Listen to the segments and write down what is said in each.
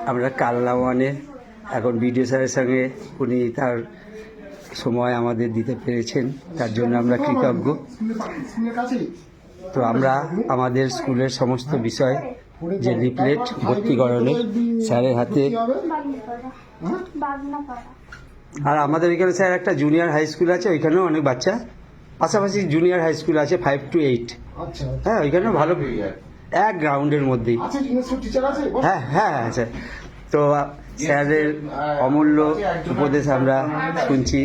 আমরা কালনা ওয়ানে এখন বিডিও স্যারের সঙ্গে উনি তার সময় আমাদের দিতে পেরেছেন, তার জন্য আমরা কৃতজ্ঞ। তো আমরা আমাদের স্কুলের সমস্ত বিষয় যে লিফলেট ভর্তিকরণের স্যারের হাতে, আর আমাদের এখানে স্যার একটা জুনিয়র হাই স্কুল আছে, ওইখানেও অনেক বাচ্চা, পাশাপাশি জুনিয়র হাই স্কুল আছে 5 to 8। হ্যাঁ, ওইখানেও ভালো, এক গ্রাউন্ডের মধ্যেই। হ্যাঁ হ্যাঁ হ্যাঁ স্যার। তো স্যারের অমূল্য উপদেশ আমরা শুনছি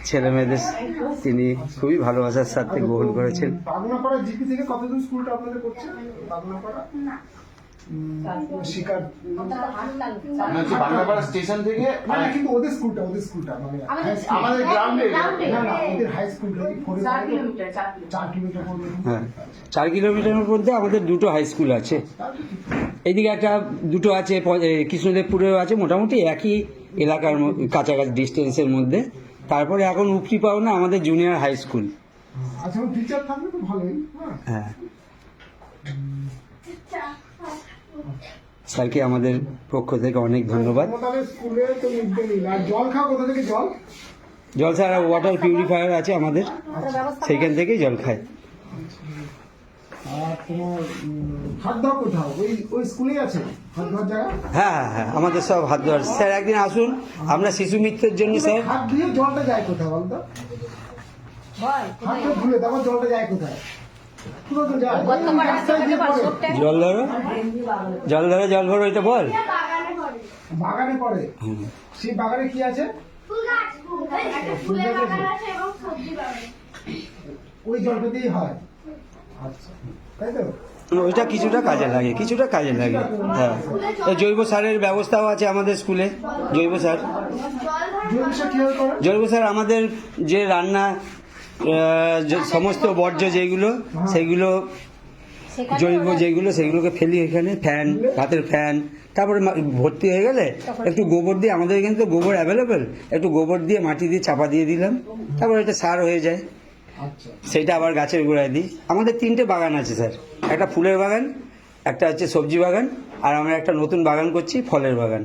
ছেলেমেয়েদের, তিনি খুবই ভালোবাসার সাথে গ্রহণ করেছেন। স্টেশন থেকে কিন্তু ওদের স্কুলটা আমাদের গ্রাউন্ডে ওদের হাই স্কুলটা 4 কিলোমিটারের মধ্যে আমাদের দুটো হাই স্কুল আছে। এইদিকে একটা দুটো আছে, কৃষ্ণদেবপুরেও আছে, মোটামুটি একই এলাকার কাছাকাছি ডিস্টেন্সের মধ্যে। তারপরে এখন উপরি পাওনা আমাদের জুনিয়র হাই স্কুল। হ্যাঁ, স্যারকে আমাদের পক্ষ থেকে অনেক ধন্যবাদ। জল স্যার ওয়াটার পিউরিফায়ার আছে আমাদের, সেইখান থেকেই জল খায়। হ্যাঁ হ্যাঁ হ্যাঁ, আমাদের সব হাত ধোয়ার। স্যার একদিন আসুন, আমরা শিশু মিত্রের জন্য স্যার জলটা যায় কোথায় বলতো, জলটা যায় কোথায়? জল ধরো জল ভরো, এটা বল। বাগানে পড়ে, সেই বাগানে কি আছে? ওই জলটা দিয়েই হয়। আচ্ছা, তাই তো? ওইটা কিছুটা কাজে লাগে, হ্যাঁ। জৈব সারের ব্যবস্থাও আছে আমাদের স্কুলে। জৈব সার আমাদের যে রান্না সমস্ত বর্জ্য যেগুলো, সেগুলো জৈব যেগুলো, সেগুলোকে ফেলি এখানে। ফ্যান, হাতের ফ্যান, তারপরে ভর্তি হয়ে গেলে একটু গোবর দিয়ে, আমাদের এখানে তো গোবর অ্যাভেলেবেল, একটু গোবর দিয়ে মাটি দিয়ে চাপা দিয়ে দিলাম, তারপর এটা সার হয়ে যায়। সেইটা আবার গাছের গোড়ায় দিই। আমাদের 3টে বাগান আছে স্যার, একটা ফুলের বাগান, একটা হচ্ছে সবজি বাগান, আর আমরা একটা নতুন বাগান করছি, ফলের বাগান।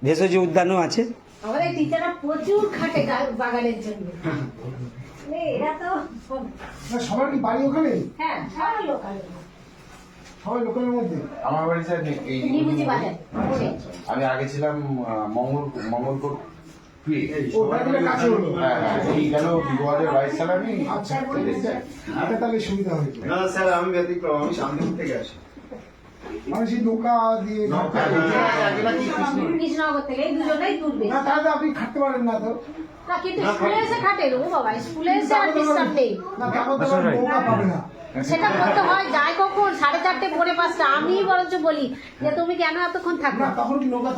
ভেষজ উদ্যানও আছে। আমাদের টিচাররা প্রচুর খাটে বাগানের জন্য। সবার কি বাড়ি ওখানে? হ্যাঁ, সবাই লোকাল। সবাই লোকালের মধ্যে। আমার বাড়ি স্যার এই আমি আগে ছিলাম মঙ্গলকোট। তাহলে সুবিধা হয়েছে। না স্যার, আমি ব্যতিক্রম, আমি শান্তিপুর থেকে আসি। মানে সেই নৌকা দিয়ে কৃষ্ণনগর থেকে দুজনেই তুলবে। না, তাহলে আপনি খাটতে পারেন না তো। না, কিন্তু স্কুলে এসে খাটে ও বাবা, স্কুলে এসে আর বিশ্রাম নেই। না, তারপর তো নৌকা পাবে না। সেটা করতে হয়, যায় কখন 4:30 পৌনে 5টা। আমি বরঞ্চ বলি যে তুমি কেন এতক্ষণ থাকো? তখন কি নৌকা?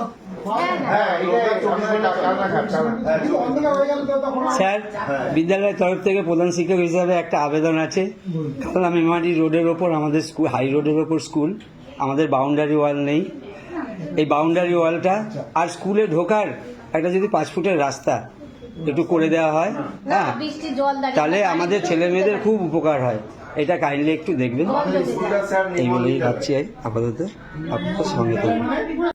স্যার, বিদ্যালয়ের তরফ থেকে প্রধান শিক্ষক হিসাবে একটা আবেদন আছে। কালনা মেমারি রোডের ওপর আমাদের স্কুল, হাই রোডের ওপর স্কুল, আমাদের বাউন্ডারি ওয়াল নেই। এই বাউন্ডারি ওয়ালটা আর স্কুলে ঢোকার একটা যদি 5 ফুটের রাস্তা একটু করে দেওয়া হয়, হ্যাঁ, তাহলে আমাদের ছেলে মেয়েদের খুব উপকার হয়। এটা কাইন্ডলি একটু দেখবেন, এই বলেই ভাবছি আপাতত আপনার সঙ্গে।